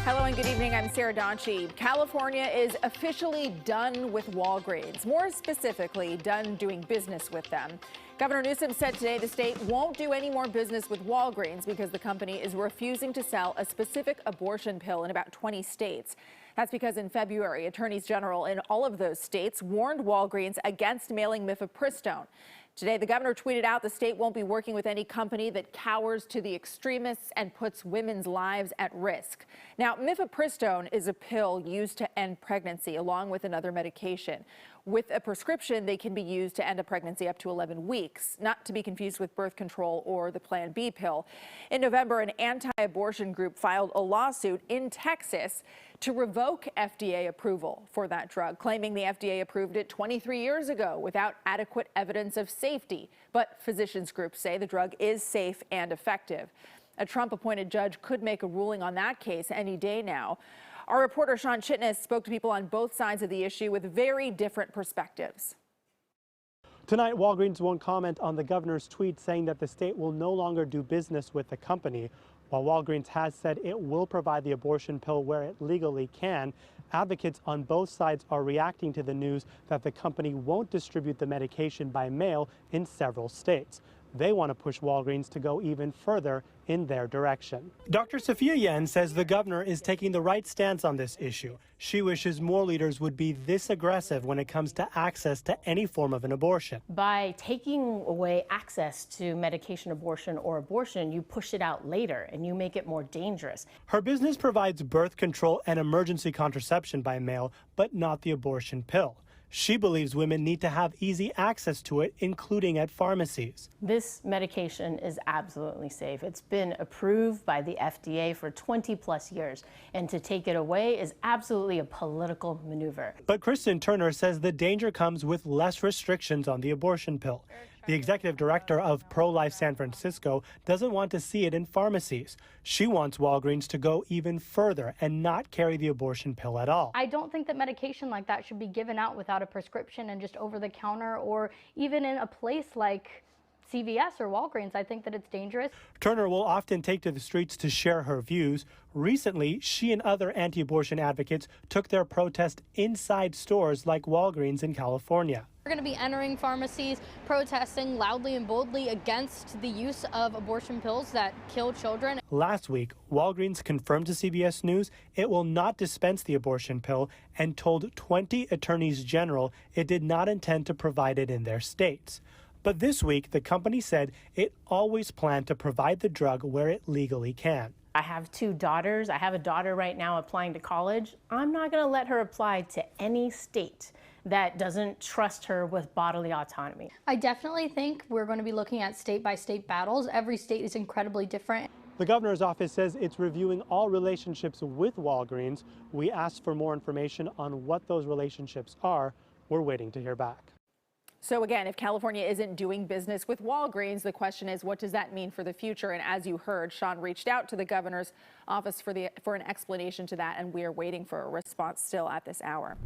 Hello and good evening. I'm Sarah Donchi. California is officially done with Walgreens, more specifically, done doing business with them. Governor Newsom said today the state won't do any more business with Walgreens because the company is refusing to sell a specific abortion pill in about 20 states. That's because in February, attorneys general in all of those states warned Walgreens against mailing mifepristone. Today, the governor tweeted out the state won't be working with any company that cowers to the extremists and puts women's lives at risk. Now, mifepristone is a pill used to end pregnancy along with another medication. With a prescription, they can be used to end a pregnancy up to 11 weeks, not to be confused with birth control or the Plan B pill. In November, an anti-abortion group filed a lawsuit in Texas to revoke FDA approval for that drug, claiming the FDA approved it 23 years ago without adequate evidence of safety. But physicians groups say the drug is safe and effective. A Trump-appointed judge could make a ruling on that case any day now. Our reporter Sean Chitness spoke to people on both sides of the issue with very different perspectives. Tonight, Walgreens won't comment on the governor's tweet saying that the state will no longer do business with the company. While Walgreens has said it will provide the abortion pill where it legally can, advocates on both sides are reacting to the news that the company won't distribute the medication by mail in several states. They want to push Walgreens to go even further in their direction. Dr. Sophia Yen says the governor is taking the right stance on this issue. She wishes more leaders would be this aggressive when it comes to access to any form of an abortion. By taking away access to medication abortion or abortion, you push it out later and you make it more dangerous. Her business provides birth control and emergency contraception by mail, but not the abortion pill. She believes women need to have easy access to it, including at pharmacies. This medication is absolutely safe. It's been approved by the FDA for 20 plus years, and to take it away is absolutely a political maneuver. But Kristen Turner says the danger comes with less restrictions on the abortion pill. The executive director of Pro-Life San Francisco doesn't want to see it in pharmacies. She wants Walgreens to go even further and not carry the abortion pill at all. I don't think that medication like that should be given out without a prescription and just over the counter, or even in a place like CVS or Walgreens. I think that it's dangerous. Turner will often take to the streets to share her views. Recently, she and other anti-abortion advocates took their protest inside stores like Walgreens in California. We're going to be entering pharmacies, protesting loudly and boldly against the use of abortion pills that kill children. Last week, Walgreens confirmed to CBS News it will not dispense the abortion pill and told 20 attorneys general it did not intend to provide it in their states. But this week, the company said it always planned to provide the drug where it legally can. I have two daughters. I have a daughter right now applying to college. I'm not going to let her apply to any state that doesn't trust her with bodily autonomy. I definitely think we're going to be looking at state-by-state battles. Every state is incredibly different. The governor's office says it's reviewing all relationships with Walgreens. We asked for more information on what those relationships are. We're waiting to hear back. So again, if California isn't doing business with Walgreens, the question is, what does that mean for the future? And as you heard, Sean reached out to the governor's office for an explanation to that, and we are waiting for a response still at this hour.